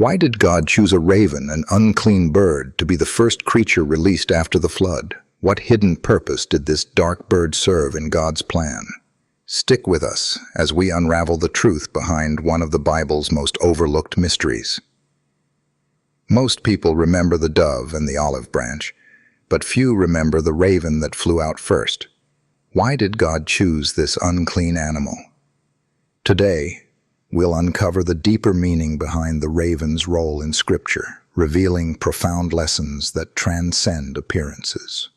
Why did God choose a raven, an unclean bird, to be the first creature released after the flood? What hidden purpose did this dark bird serve in God's plan? Stick with us as we unravel the truth behind one of the Bible's most overlooked mysteries. Most people remember the dove and the olive branch, but few remember the raven that flew out first. Why did God choose this unclean animal? Today, we'll uncover the deeper meaning behind the raven's role in Scripture, revealing profound lessons that transcend appearances.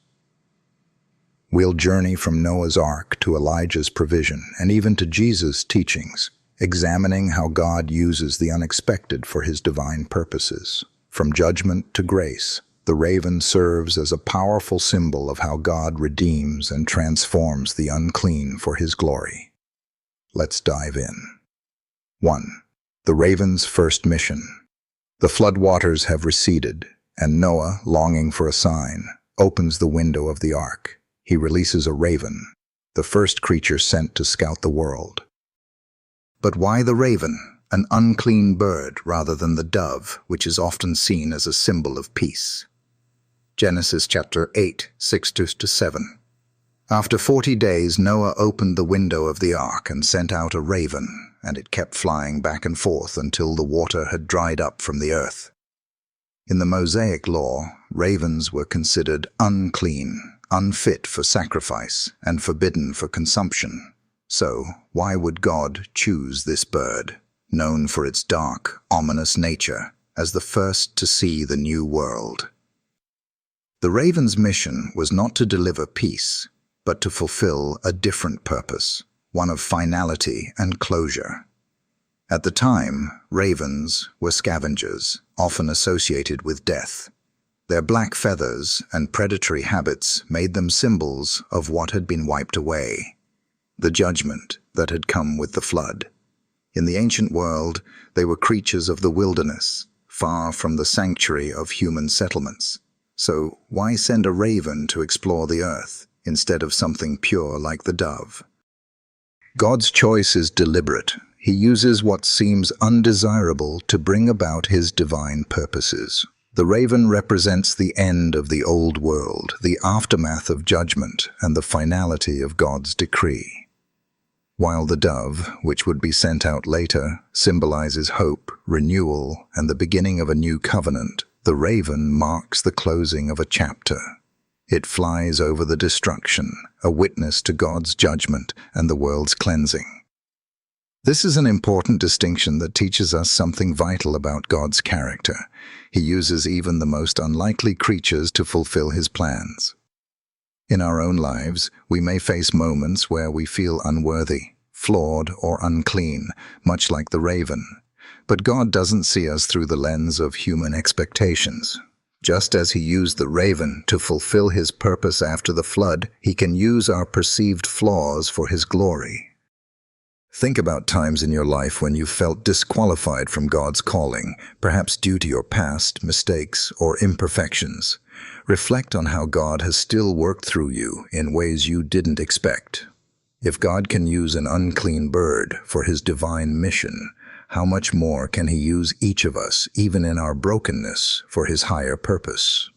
We'll journey from Noah's Ark to Elijah's provision and even to Jesus' teachings, examining how God uses the unexpected for his divine purposes. From judgment to grace, the raven serves as a powerful symbol of how God redeems and transforms the unclean for his glory. Let's dive in. 1. The raven's first mission. The floodwaters have receded, and Noah, longing for a sign, opens the window of the ark. He releases a raven, the first creature sent to scout the world. But why the raven, an unclean bird, rather than the dove, which is often seen as a symbol of peace? Genesis chapter 8, 6-7. After 40 days, Noah opened the window of the ark and sent out a raven, and it kept flying back and forth until the water had dried up from the earth. In the Mosaic law, ravens were considered unclean, unfit for sacrifice, and forbidden for consumption. So, why would God choose this bird, known for its dark, ominous nature, as the first to see the new world? The raven's mission was not to deliver peace, but to fulfill a different purpose, one of finality and closure. At the time, ravens were scavengers, often associated with death. Their black feathers and predatory habits made them symbols of what had been wiped away, the judgment that had come with the flood. In the ancient world, they were creatures of the wilderness, far from the sanctuary of human settlements. So why send a raven to explore the earth, instead of something pure like the dove? God's choice is deliberate. He uses what seems undesirable to bring about his divine purposes. The raven represents the end of the old world, the aftermath of judgment, and the finality of God's decree. While the dove, which would be sent out later, symbolizes hope, renewal, and the beginning of a new covenant, the raven marks the closing of a chapter. It flies over the destruction, a witness to God's judgment and the world's cleansing. This is an important distinction that teaches us something vital about God's character. He uses even the most unlikely creatures to fulfill his plans. In our own lives, we may face moments where we feel unworthy, flawed, or unclean, much like the raven. But God doesn't see us through the lens of human expectations. Just as he used the raven to fulfill his purpose after the flood, he can use our perceived flaws for his glory. Think about times in your life when you felt disqualified from God's calling, perhaps due to your past, mistakes, or imperfections. Reflect on how God has still worked through you in ways you didn't expect. If God can use an unclean bird for his divine mission, how much more can he use each of us, even in our brokenness, for his higher purpose?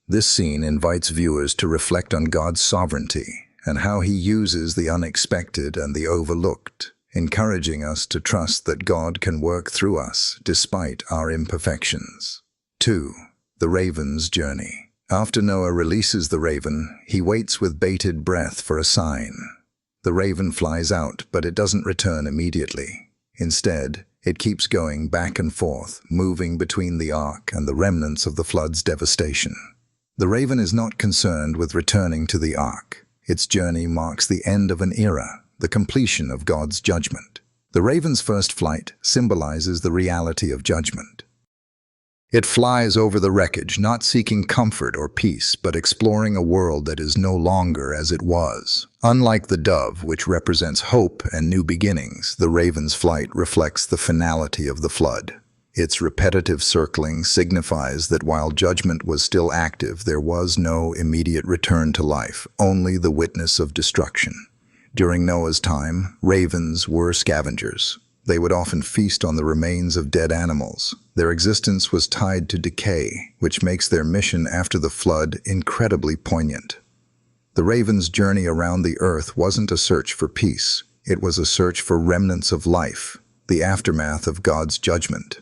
This scene invites viewers to reflect on God's sovereignty and how he uses the unexpected and the overlooked, encouraging us to trust that God can work through us despite our imperfections. 2. The raven's journey. After Noah releases the raven, he waits with bated breath for a sign. The raven flies out, but it doesn't return immediately. Instead, it keeps going back and forth, moving between the ark and the remnants of the flood's devastation. The raven is not concerned with returning to the ark. Its journey marks the end of an era, the completion of God's judgment. The raven's first flight symbolizes the reality of judgment. It flies over the wreckage, not seeking comfort or peace, but exploring a world that is no longer as it was. Unlike the dove, which represents hope and new beginnings, the raven's flight reflects the finality of the flood. Its repetitive circling signifies that while judgment was still active, there was no immediate return to life, only the witness of destruction. During Noah's time, ravens were scavengers. They would often feast on the remains of dead animals. Their existence was tied to decay, which makes their mission after the flood incredibly poignant. The raven's journey around the earth wasn't a search for peace. It was a search for remnants of life, the aftermath of God's judgment.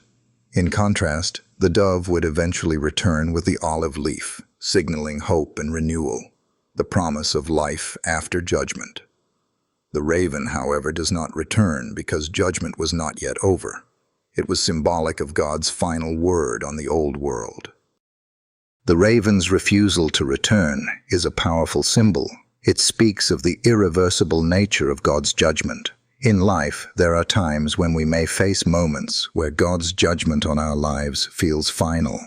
In contrast, the dove would eventually return with the olive leaf, signaling hope and renewal, the promise of life after judgment. The raven, however, does not return because judgment was not yet over. It was symbolic of God's final word on the old world. The raven's refusal to return is a powerful symbol. It speaks of the irreversible nature of God's judgment. In life, there are times when we may face moments where God's judgment on our lives feels final.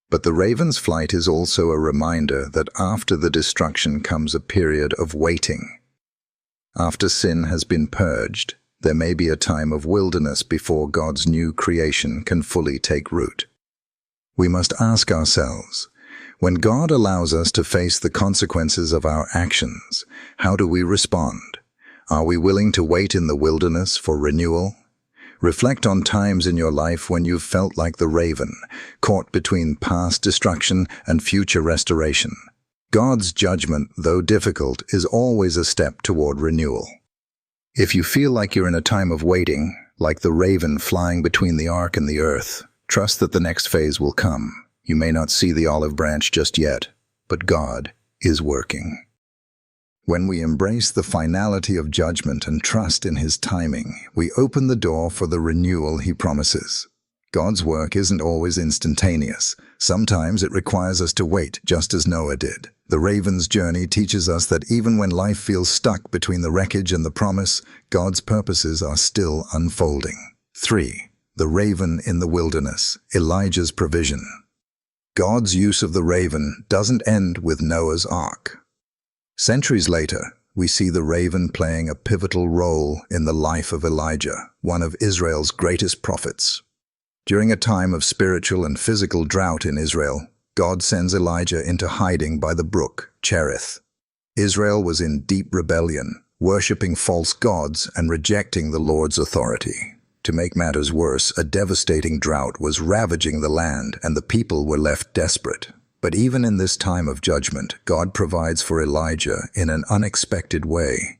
But the raven's flight is also a reminder that after the destruction comes a period of waiting. After sin has been purged, there may be a time of wilderness before God's new creation can fully take root. We must ask ourselves, when God allows us to face the consequences of our actions, how do we respond? Are we willing to wait in the wilderness for renewal? Reflect on times in your life when you've felt like the raven, caught between past destruction and future restoration. God's judgment, though difficult, is always a step toward renewal. If you feel like you're in a time of waiting, like the raven flying between the ark and the earth, trust that the next phase will come. You may not see the olive branch just yet, but God is working. When we embrace the finality of judgment and trust in His timing, we open the door for the renewal He promises. God's work isn't always instantaneous. Sometimes it requires us to wait, just as Noah did. The raven's journey teaches us that even when life feels stuck between the wreckage and the promise, God's purposes are still unfolding. 3. The raven in the wilderness, Elijah's provision. God's use of the raven doesn't end with Noah's ark. Centuries later, we see the raven playing a pivotal role in the life of Elijah, one of Israel's greatest prophets. During a time of spiritual and physical drought in Israel, God sends Elijah into hiding by the brook Cherith. Israel was in deep rebellion, worshipping false gods and rejecting the Lord's authority. To make matters worse, a devastating drought was ravaging the land, and the people were left desperate. But even in this time of judgment, God provides for Elijah in an unexpected way.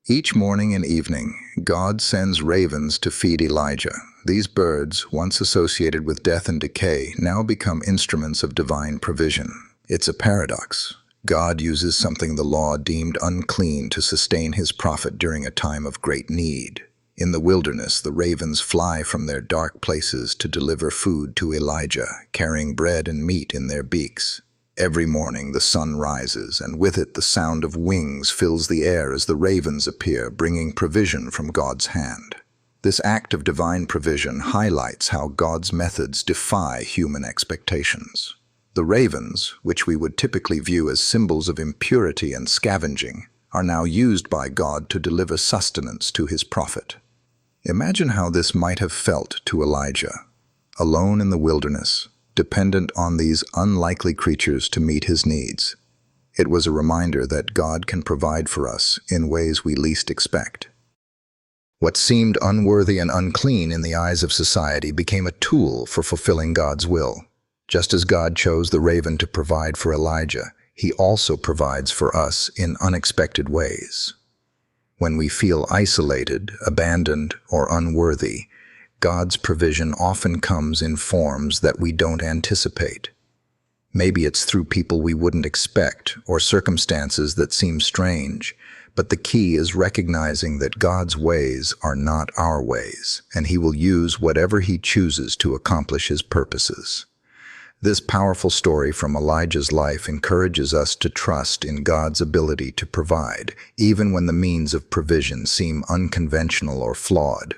Each morning and evening, God sends ravens to feed Elijah. These birds, once associated with death and decay, now become instruments of divine provision. It's a paradox. God uses something the law deemed unclean to sustain His prophet during a time of great need. In the wilderness, the ravens fly from their dark places to deliver food to Elijah, carrying bread and meat in their beaks. Every morning the sun rises, and with it the sound of wings fills the air as the ravens appear, bringing provision from God's hand. This act of divine provision highlights how God's methods defy human expectations. The ravens, which we would typically view as symbols of impurity and scavenging, are now used by God to deliver sustenance to His prophet. Imagine how this might have felt to Elijah, alone in the wilderness, dependent on these unlikely creatures to meet his needs. It was a reminder that God can provide for us in ways we least expect. What seemed unworthy and unclean in the eyes of society became a tool for fulfilling God's will. Just as God chose the raven to provide for Elijah, He also provides for us in unexpected ways. When we feel isolated, abandoned, or unworthy, God's provision often comes in forms that we don't anticipate. Maybe it's through people we wouldn't expect or circumstances that seem strange, but the key is recognizing that God's ways are not our ways, and He will use whatever He chooses to accomplish His purposes. This powerful story from Elijah's life encourages us to trust in God's ability to provide, even when the means of provision seem unconventional or flawed.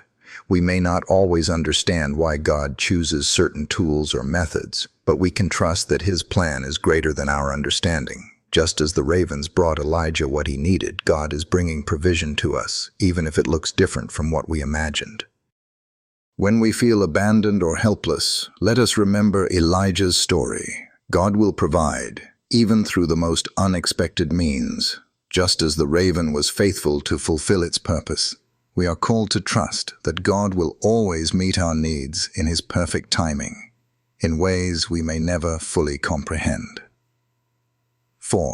We may not always understand why God chooses certain tools or methods, but we can trust that His plan is greater than our understanding. Just as the ravens brought Elijah what he needed, God is bringing provision to us, even if it looks different from what we imagined. When we feel abandoned or helpless, let us remember Elijah's story. God will provide, even through the most unexpected means, just as the raven was faithful to fulfill its purpose. We are called to trust that God will always meet our needs in His perfect timing, in ways we may never fully comprehend. 4.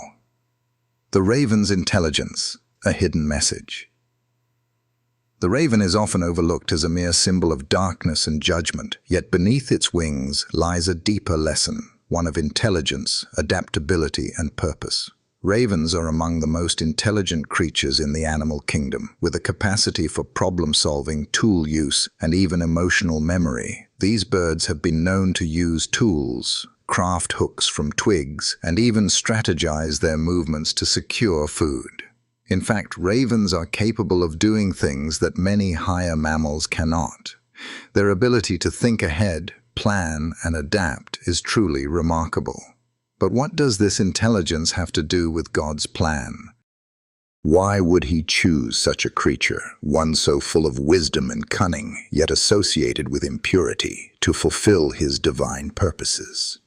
The raven's intelligence, a hidden message. The raven is often overlooked as a mere symbol of darkness and judgment, yet beneath its wings lies a deeper lesson, one of intelligence, adaptability, and purpose. Ravens are among the most intelligent creatures in the animal kingdom, with a capacity for problem-solving, tool use, and even emotional memory. These birds have been known to use tools, craft hooks from twigs, and even strategize their movements to secure food. In fact, ravens are capable of doing things that many higher mammals cannot. Their ability to think ahead, plan, and adapt is truly remarkable. But what does this intelligence have to do with God's plan? Why would He choose such a creature, one so full of wisdom and cunning, yet associated with impurity, to fulfill His divine purposes?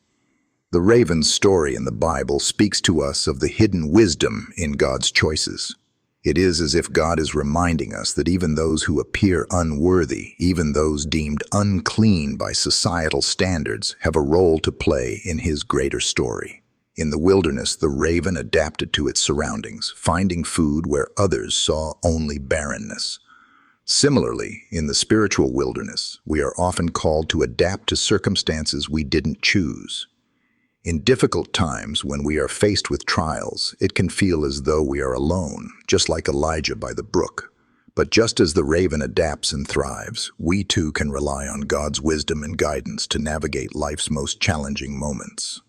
The raven's story in the Bible speaks to us of the hidden wisdom in God's choices. It is as if God is reminding us that even those who appear unworthy, even those deemed unclean by societal standards, have a role to play in His greater story. In the wilderness, the raven adapted to its surroundings, finding food where others saw only barrenness. Similarly, in the spiritual wilderness, we are often called to adapt to circumstances we didn't choose. In difficult times, when we are faced with trials, it can feel as though we are alone, just like Elijah by the brook. But just as the raven adapts and thrives, we too can rely on God's wisdom and guidance to navigate life's most challenging moments.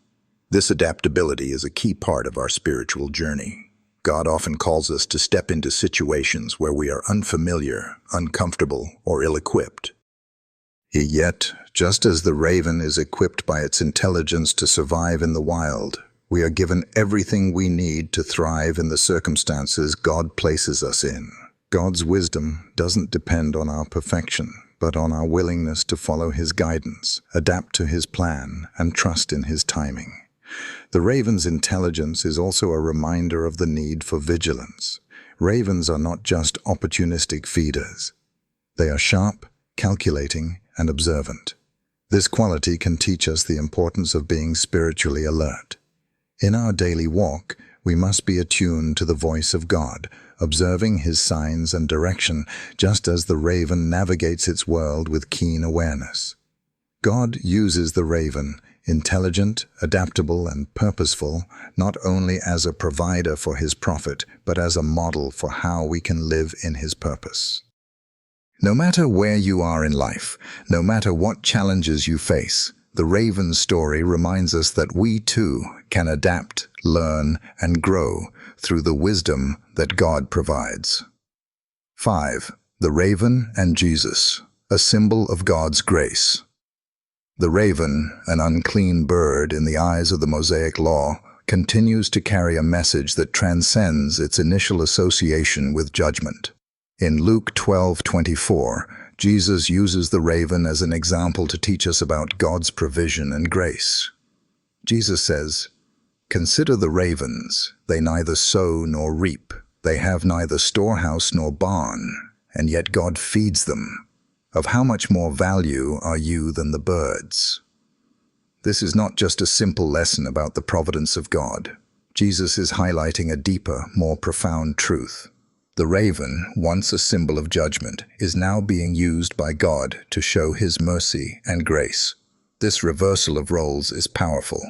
This adaptability is a key part of our spiritual journey. God often calls us to step into situations where we are unfamiliar, uncomfortable, or ill-equipped. Yet, just as the raven is equipped by its intelligence to survive in the wild, we are given everything we need to thrive in the circumstances God places us in. God's wisdom doesn't depend on our perfection, but on our willingness to follow His guidance, adapt to His plan, and trust in His timing. The raven's intelligence is also a reminder of the need for vigilance. Ravens are not just opportunistic feeders. They are sharp, calculating, and observant. This quality can teach us the importance of being spiritually alert. In our daily walk, we must be attuned to the voice of God, observing His signs and direction, just as the raven navigates its world with keen awareness. God uses the raven, intelligent, adaptable, and purposeful, not only as a provider for His profit, but as a model for how we can live in His purpose. No matter where you are in life, no matter what challenges you face, the raven's story reminds us that we too can adapt, learn, and grow through the wisdom that God provides. 5. The raven and Jesus, a symbol of God's grace. The raven, an unclean bird in the eyes of the Mosaic Law, continues to carry a message that transcends its initial association with judgment. In Luke 12:24, Jesus uses the raven as an example to teach us about God's provision and grace. Jesus says, "Consider the ravens, they neither sow nor reap, they have neither storehouse nor barn, and yet God feeds them. Of how much more value are you than the birds?" This is not just a simple lesson about the providence of God. Jesus is highlighting a deeper, more profound truth. The raven, once a symbol of judgment, is now being used by God to show His mercy and grace. This reversal of roles is powerful.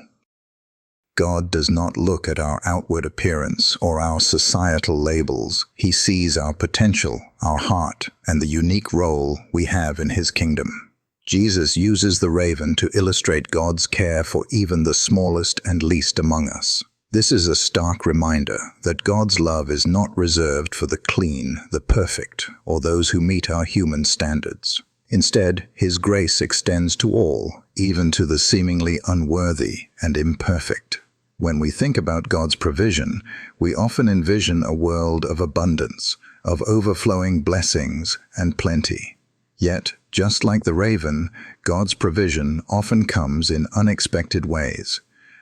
God does not look at our outward appearance or our societal labels. He sees our potential, our heart, and the unique role we have in His kingdom. Jesus uses the raven to illustrate God's care for even the smallest and least among us. This is a stark reminder that God's love is not reserved for the clean, the perfect, or those who meet our human standards. Instead, His grace extends to all, even to the seemingly unworthy and imperfect. When we think about God's provision, we often envision a world of abundance, of overflowing blessings and plenty. Yet, just like the raven, God's provision often comes in unexpected ways.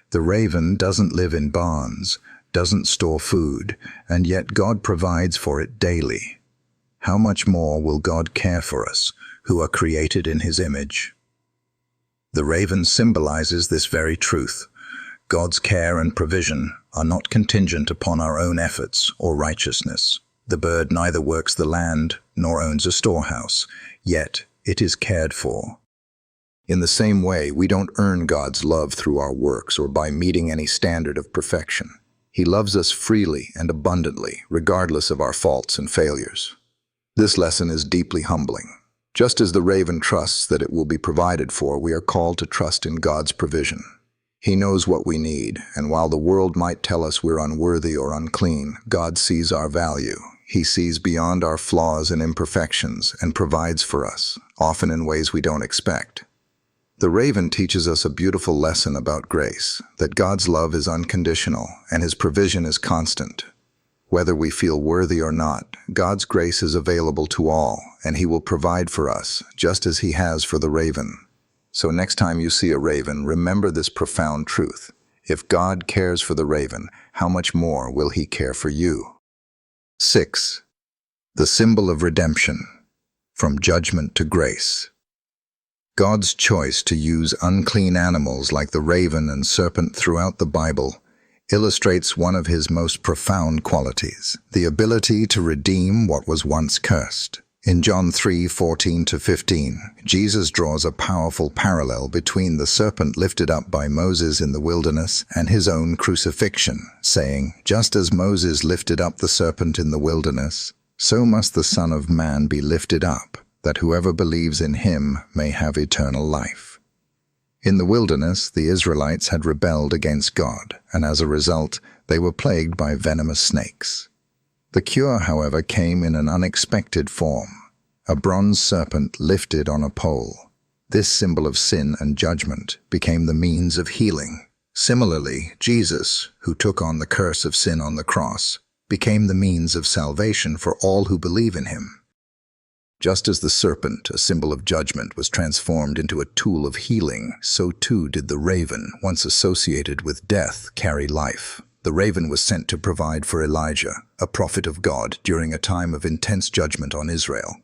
The raven doesn't live in barns, doesn't store food, and yet God provides for it daily. how much more will God care for us, who are created in His image? The raven symbolizes this very truth. God's care and provision are not contingent upon our own efforts or righteousness. The bird neither works the land nor owns a storehouse, yet it is cared for. In the same way, we don't earn God's love through our works or by meeting any standard of perfection. He loves us freely and abundantly, regardless of our faults and failures. This lesson is deeply humbling. Just as the raven trusts that it will be provided for, we are called to trust in God's provision. He knows what we need, and while the world might tell us we're unworthy or unclean, God sees our value. He sees beyond our flaws and imperfections and provides for us, often in ways we don't expect. The raven teaches us a beautiful lesson about grace, that God's love is unconditional and His provision is constant. Whether we feel worthy or not, God's grace is available to all, and He will provide for us, just as He has for the raven. So next time you see a raven, remember this profound truth. If God cares for the raven, how much more will He care for you? 6. The symbol of redemption, from judgment to grace. God's choice to use unclean animals like the raven and serpent throughout the Bible illustrates one of His most profound qualities, the ability to redeem what was once cursed. In John 3:14-15, Jesus draws a powerful parallel between the serpent lifted up by Moses in the wilderness and His own crucifixion, saying, "Just as Moses lifted up the serpent in the wilderness, so must the Son of Man be lifted up, that whoever believes in Him may have eternal life." In the wilderness, the Israelites had rebelled against God, and as a result, they were plagued by venomous snakes. The cure, however, came in an unexpected form, a bronze serpent lifted on a pole. This symbol of sin and judgment became the means of healing. Similarly, Jesus, who took on the curse of sin on the cross, became the means of salvation for all who believe in Him. Just as the serpent, a symbol of judgment, was transformed into a tool of healing, so too did the raven, once associated with death, carry life. The raven was sent to provide for Elijah, a prophet of God, during a time of intense judgment on Israel.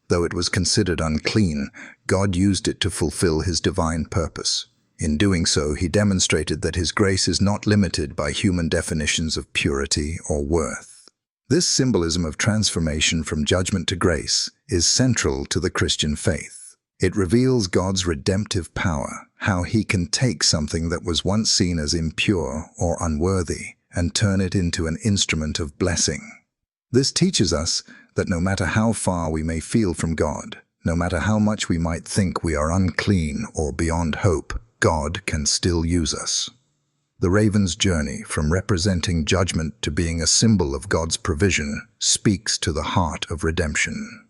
Though it was considered unclean, God used it to fulfill His divine purpose. In doing so, He demonstrated that His grace is not limited by human definitions of purity or worth. This symbolism of transformation from judgment to grace is central to the Christian faith. It reveals God's redemptive power, how He can take something that was once seen as impure or unworthy and turn it into an instrument of blessing. This teaches us that no matter how far we may feel from God, no matter how much we might think we are unclean or beyond hope, God can still use us. The raven's journey from representing judgment to being a symbol of God's provision speaks to the heart of redemption.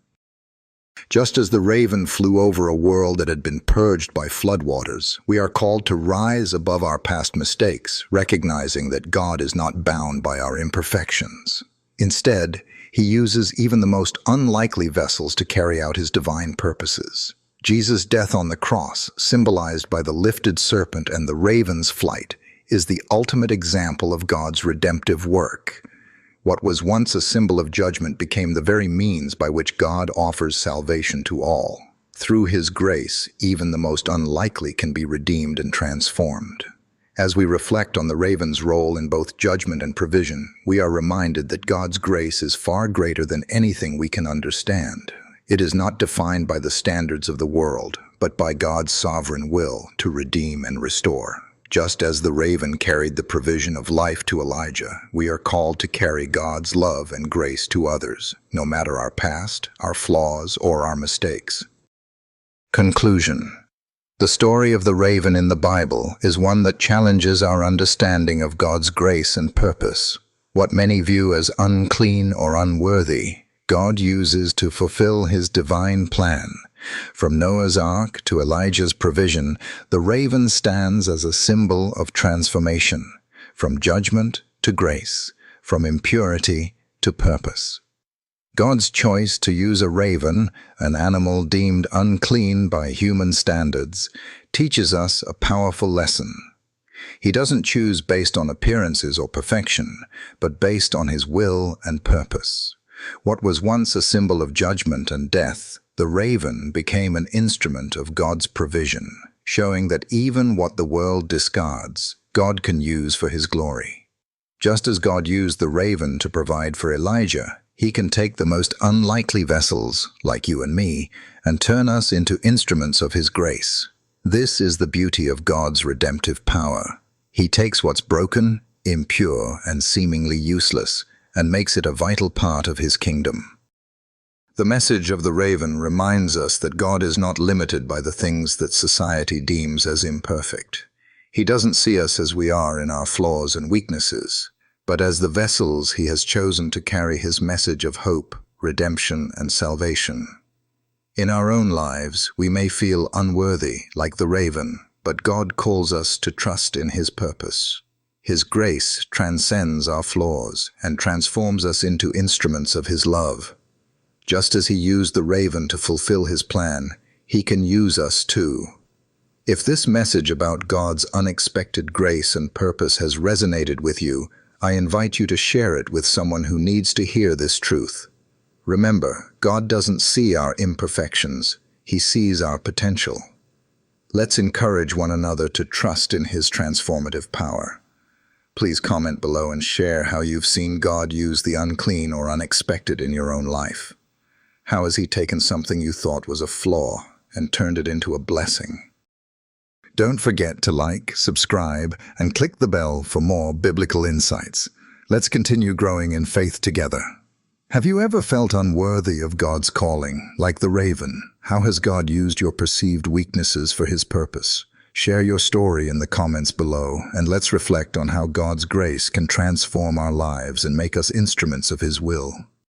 Just as the raven flew over a world that had been purged by floodwaters, we are called to rise above our past mistakes, recognizing that God is not bound by our imperfections. Instead, He uses even the most unlikely vessels to carry out His divine purposes. Jesus' death on the cross, symbolized by the lifted serpent and the raven's flight, is the ultimate example of God's redemptive work. What was once a symbol of judgment became the very means by which God offers salvation to all. Through His grace, even the most unlikely can be redeemed and transformed. As we reflect on the raven's role in both judgment and provision, we are reminded that God's grace is far greater than anything we can understand. It is not defined by the standards of the world, but by God's sovereign will to redeem and restore. Just as the raven carried the provision of life to Elijah, we are called to carry God's love and grace to others, no matter our past, our flaws, or our mistakes. Conclusion. The story of the raven in the Bible is one that challenges our understanding of God's grace and purpose. What many view as unclean or unworthy, God uses to fulfill His divine plan. From Noah's Ark to Elijah's provision, the raven stands as a symbol of transformation, from judgment to grace, from impurity to purpose. God's choice to use a raven, an animal deemed unclean by human standards, teaches us a powerful lesson. He doesn't choose based on appearances or perfection, but based on His will and purpose. What was once a symbol of judgment and death, the raven became an instrument of God's provision, showing that even what the world discards, God can use for His glory. Just as God used the raven to provide for Elijah, He can take the most unlikely vessels, like you and me, and turn us into instruments of His grace. This is the beauty of God's redemptive power. He takes what's broken, impure, and seemingly useless, and makes it a vital part of His kingdom. The message of the raven reminds us that God is not limited by the things that society deems as imperfect. He doesn't see us as we are in our flaws and weaknesses, but as the vessels He has chosen to carry His message of hope, redemption, and salvation. In our own lives, we may feel unworthy, like the raven, but God calls us to trust in His purpose. His grace transcends our flaws and transforms us into instruments of His love. Just as He used the raven to fulfill His plan, He can use us too. If this message about God's unexpected grace and purpose has resonated with you, I invite you to share it with someone who needs to hear this truth. Remember, God doesn't see our imperfections, He sees our potential. Let's encourage one another to trust in His transformative power. Please comment below and share how you've seen God use the unclean or unexpected in your own life. How has He taken something you thought was a flaw and turned it into a blessing? Don't forget to like, subscribe, and click the bell for more biblical insights. Let's continue growing in faith together. Have you ever felt unworthy of God's calling, like the raven? How has God used your perceived weaknesses for His purpose? Share your story in the comments below, and let's reflect on how God's grace can transform our lives and make us instruments of His will.